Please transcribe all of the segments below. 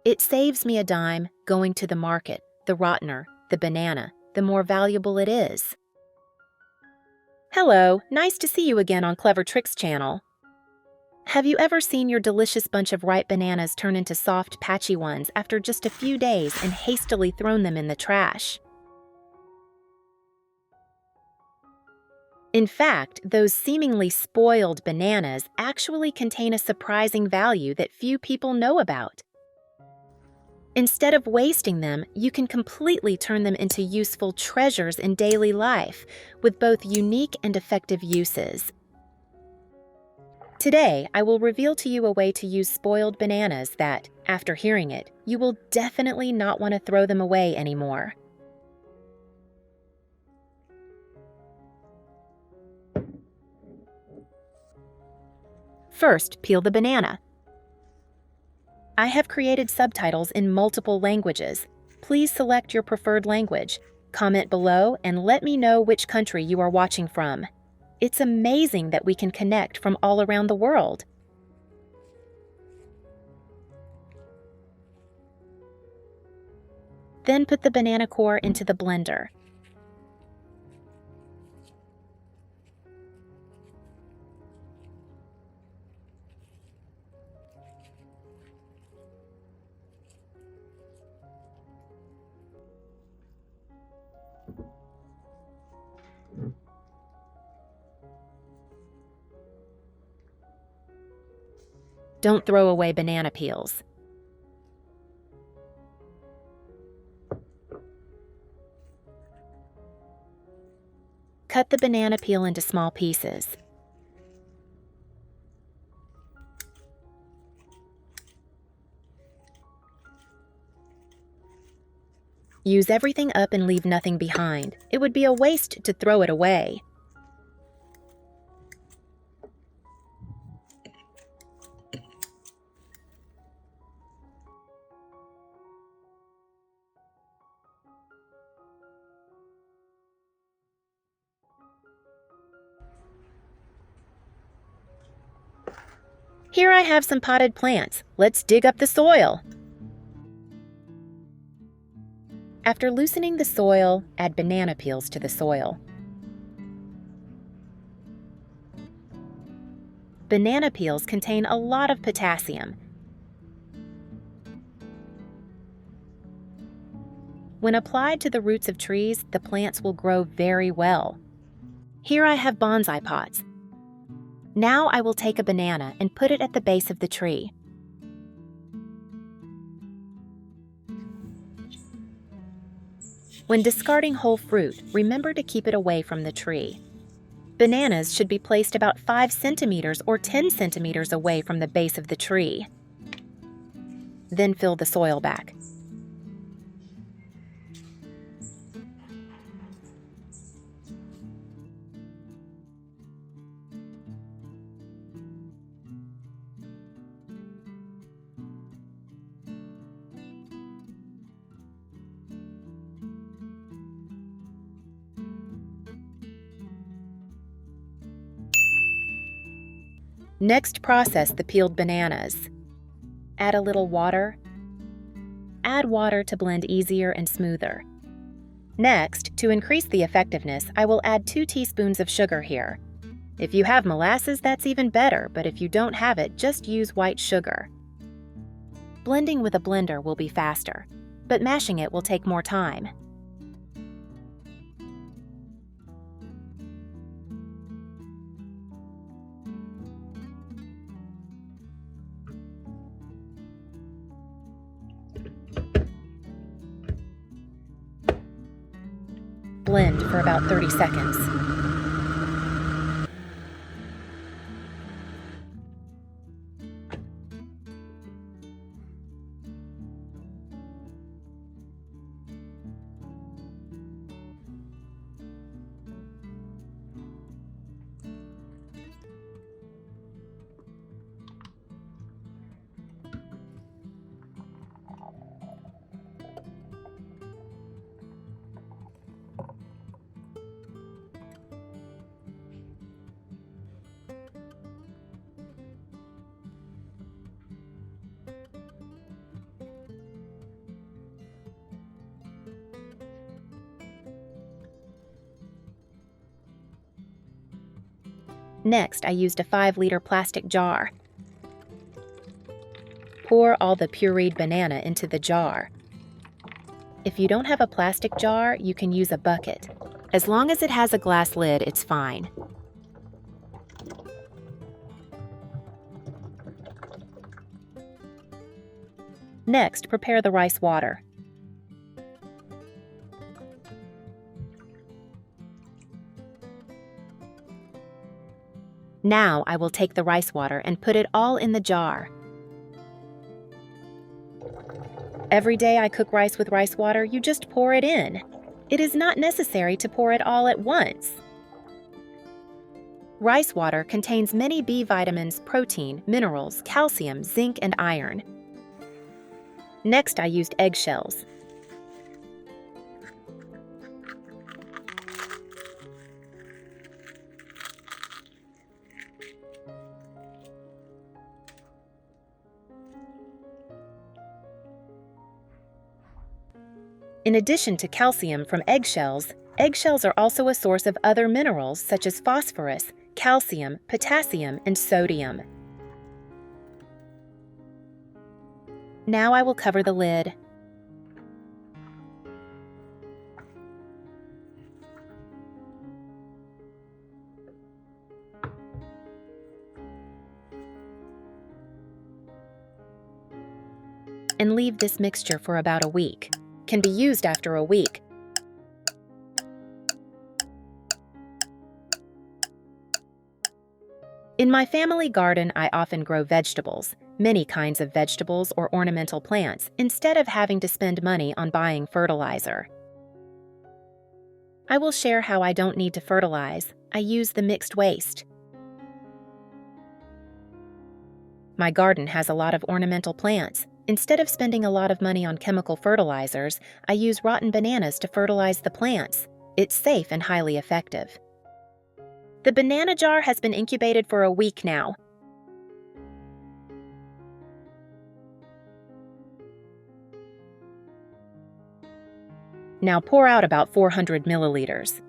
It saves me a dime going to the market. The rottener the banana, the more valuable it is. Hello, nice to see you again on Clever Tricks channel. Have you ever seen your delicious bunch of ripe bananas turn into soft, patchy ones after just a few days and hastily thrown them in the trash? In fact, those seemingly spoiled bananas actually contain a surprising value that few people know about. Instead of wasting them, you can completely turn them into useful treasures in daily life, with both unique and effective uses. Today, I will reveal to you a way to use spoiled bananas that, after hearing it, you will definitely not want to throw them away anymore. First, peel the banana. I have created subtitles in multiple languages. Please select your preferred language. Comment below and let me know which country you are watching from. It's amazing that we can connect from all around the world. Then put the banana core into the blender. Don't throw away banana peels. Cut the banana peel into small pieces. Use everything up and leave nothing behind. It would be a waste to throw it away. Here I have some potted plants. Let's dig up the soil. After loosening the soil, add banana peels to the soil. Banana peels contain a lot of potassium. When applied to the roots of trees, the plants will grow very well. Here I have bonsai pots. Now I will take a banana and put it at the base of the tree. When discarding whole fruit, remember to keep it away from the tree. Bananas should be placed about 5 centimeters or 10 centimeters away from the base of the tree. Then fill the soil back. Next, process the peeled bananas. Add a little water. Add water to blend easier and smoother. Next, to increase the effectiveness, I will add 2 teaspoons of sugar here. If you have molasses, that's even better, but if you don't have it, just use white sugar. Blending with a blender will be faster, but mashing it will take more time. Blend for about 30 seconds. Next, I used a 5-liter plastic jar. Pour all the pureed banana into the jar. If you don't have a plastic jar, you can use a bucket. As long as it has a glass lid, it's fine. Next, prepare the rice water. Now I will take the rice water and put it all in the jar. Every day I cook rice with rice water, you just pour it in. It is not necessary to pour it all at once. Rice water contains many B vitamins, protein, minerals, calcium, zinc, and iron. Next, I used eggshells. In addition to calcium from eggshells are also a source of other minerals such as phosphorus, calcium, potassium, and sodium. Now I will cover the lid. And leave this mixture for about a week. Can be used after a week. In my family garden, I often grow vegetables, many kinds of vegetables or ornamental plants, instead of having to spend money on buying fertilizer. I will share how I don't need to fertilize. I use the mixed waste. My garden has a lot of ornamental plants. Instead of spending a lot of money on chemical fertilizers, I use rotten bananas to fertilize the plants. It's safe and highly effective. The banana jar has been incubated for a week now. Now pour out about 400 milliliters.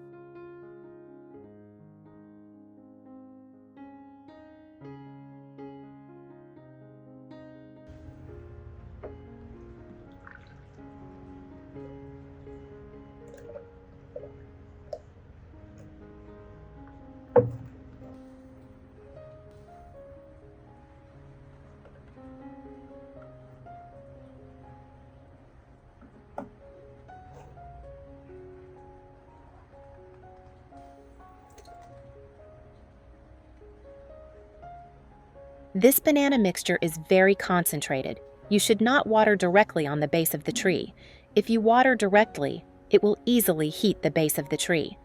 This banana mixture is very concentrated. You should not water directly on the base of the tree. If you water directly, it will easily heat the base of the tree.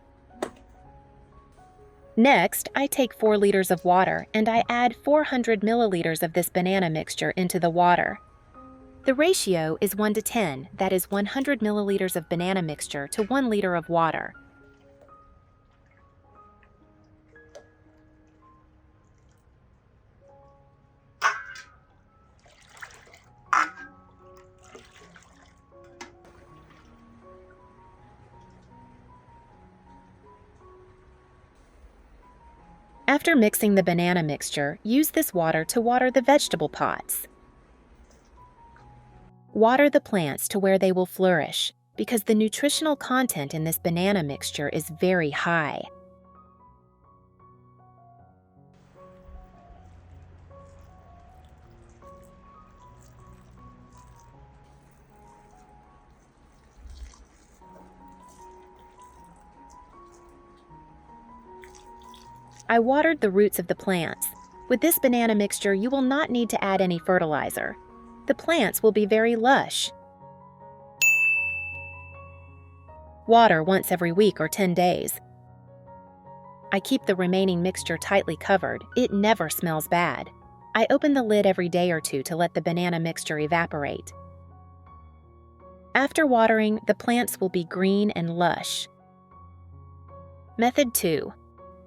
Next, I take 4 liters of water and I add 400 milliliters of this banana mixture into the water. The ratio is 1:10, that is 100 milliliters of banana mixture to 1 liter of water. After mixing the banana mixture, use this water to water the vegetable pots. Water the plants to where they will flourish, because the nutritional content in this banana mixture is very high. I watered the roots of the plants. With this banana mixture, you will not need to add any fertilizer. The plants will be very lush. Water once every week or 10 days. I keep the remaining mixture tightly covered. It never smells bad. I open the lid every day or two to let the banana mixture evaporate. After watering, the plants will be green and lush. Method 2.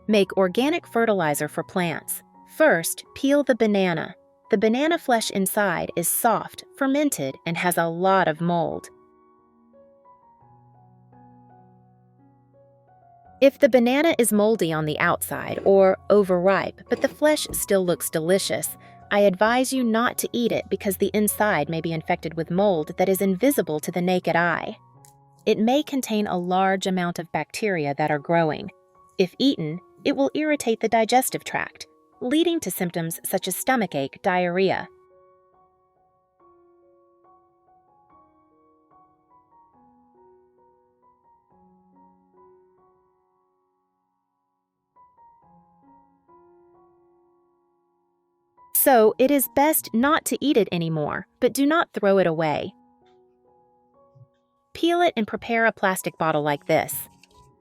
Make organic fertilizer for plants. First, peel the banana. The banana flesh inside is soft, fermented, and has a lot of mold. If the banana is moldy on the outside or overripe, but the flesh still looks delicious, I advise you not to eat it because the inside may be infected with mold that is invisible to the naked eye. It may contain a large amount of bacteria that are growing. If eaten, it will irritate the digestive tract, leading to symptoms such as stomachache, diarrhea. So, it is best not to eat it anymore, but do not throw it away. Peel it and prepare a plastic bottle like this.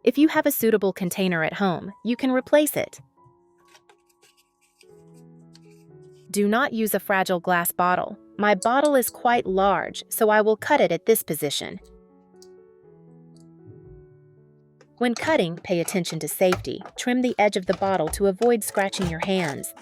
If you have a suitable container at home, you can replace it. Do not use a fragile glass bottle. My bottle is quite large, so I will cut it at this position. When cutting, pay attention to safety. Trim the edge of the bottle to avoid scratching your hands.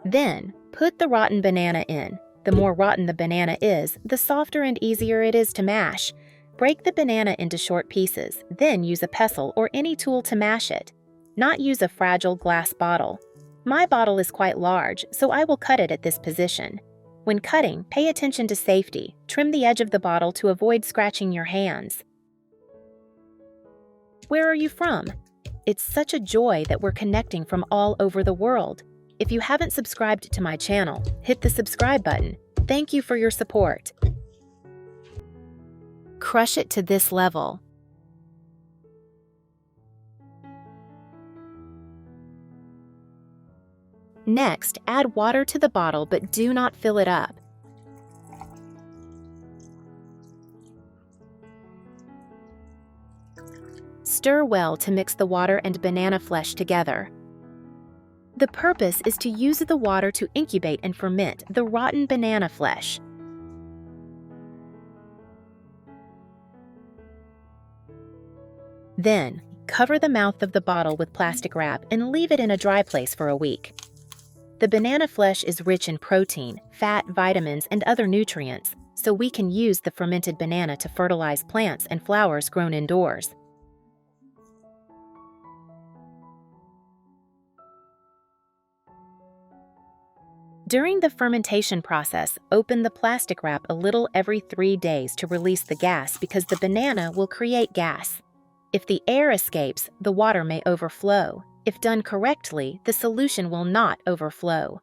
Then, put the rotten banana in. The more rotten the banana is, the softer and easier it is to mash. Break the banana into short pieces, then use a pestle or any tool to mash it. Not use a fragile glass bottle. My bottle is quite large, so I will cut it at this position. When cutting, pay attention to safety. Trim the edge of the bottle to avoid scratching your hands. Where are you from? It's such a joy that we're connecting from all over the world. If you haven't subscribed to my channel, hit the subscribe button. Thank you for your support. Crush it to this level. Next, add water to the bottle, but do not fill it up. Stir well to mix the water and banana flesh together. The purpose is to use the water to incubate and ferment the rotten banana flesh. Then, cover the mouth of the bottle with plastic wrap and leave it in a dry place for a week. The banana flesh is rich in protein, fat, vitamins, and other nutrients, so we can use the fermented banana to fertilize plants and flowers grown indoors. During the fermentation process, open the plastic wrap a little every 3 days to release the gas because the banana will create gas. If the air escapes, the water may overflow. If done correctly, the solution will not overflow.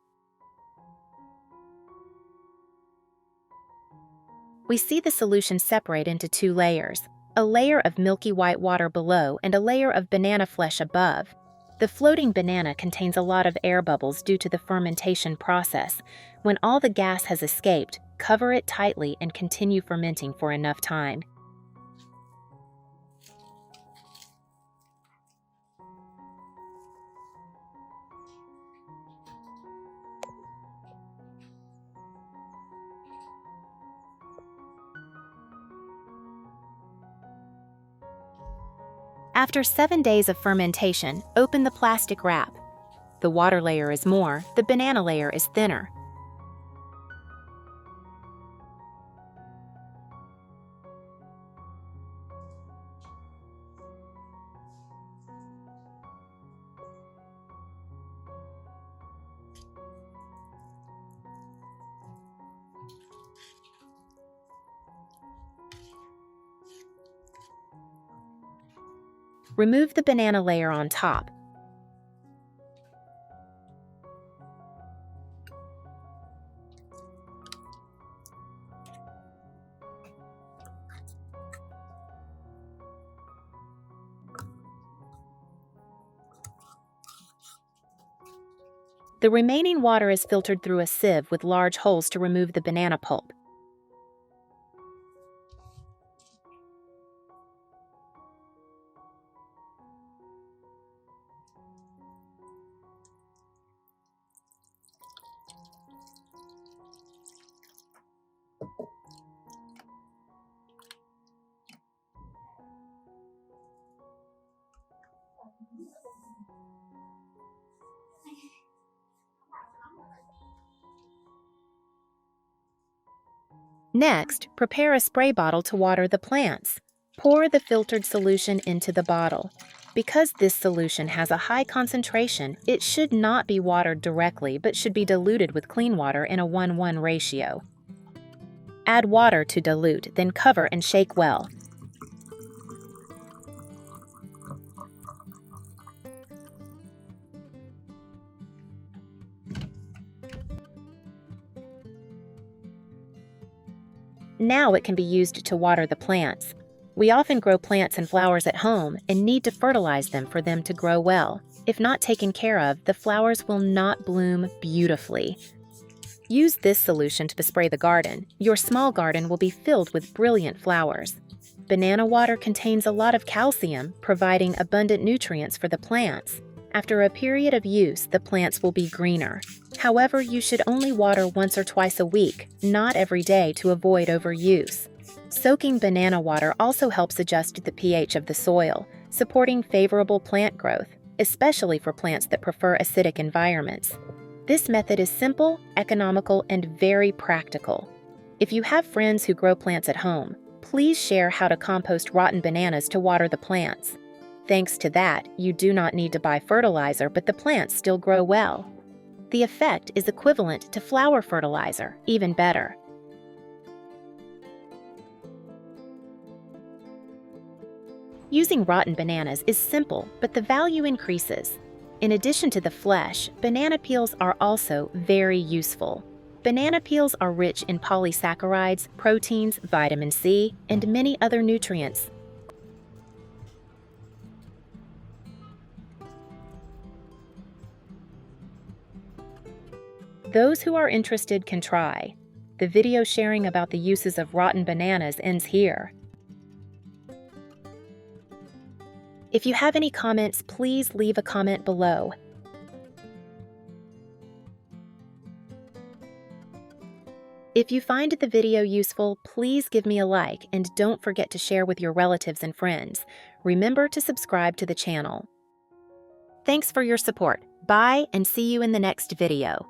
We see the solution separate into 2 layers, a layer of milky white water below and a layer of banana flesh above. The floating banana contains a lot of air bubbles due to the fermentation process. When all the gas has escaped, cover it tightly and continue fermenting for enough time. After 7 days of fermentation, open the plastic wrap. The water layer is more, the banana layer is thinner. Remove the banana layer on top. The remaining water is filtered through a sieve with large holes to remove the banana pulp. Next, prepare a spray bottle to water the plants. Pour the filtered solution into the bottle. Because this solution has a high concentration, it should not be watered directly but should be diluted with clean water in a 1:1 ratio. Add water to dilute, then cover and shake well. Now it can be used to water the plants. We often grow plants and flowers at home and need to fertilize them for them to grow well. If not taken care of, the flowers will not bloom beautifully. Use this solution to bespray the garden. Your small garden will be filled with brilliant flowers. Banana water contains a lot of calcium, providing abundant nutrients for the plants. After a period of use, the plants will be greener. However, you should only water once or twice a week, not every day, to avoid overuse. Soaking banana water also helps adjust the pH of the soil, supporting favorable plant growth, especially for plants that prefer acidic environments. This method is simple, economical, and very practical. If you have friends who grow plants at home, please share how to compost rotten bananas to water the plants. Thanks to that, you do not need to buy fertilizer, but the plants still grow well. The effect is equivalent to flower fertilizer, even better. Using rotten bananas is simple, but the value increases. In addition to the flesh, banana peels are also very useful. Banana peels are rich in polysaccharides, proteins, vitamin C, and many other nutrients. Those who are interested can try. The video sharing about the uses of rotten bananas ends here. If you have any comments, please leave a comment below. If you find the video useful, please give me a like and don't forget to share with your relatives and friends. Remember to subscribe to the channel. Thanks for your support. Bye and see you in the next video.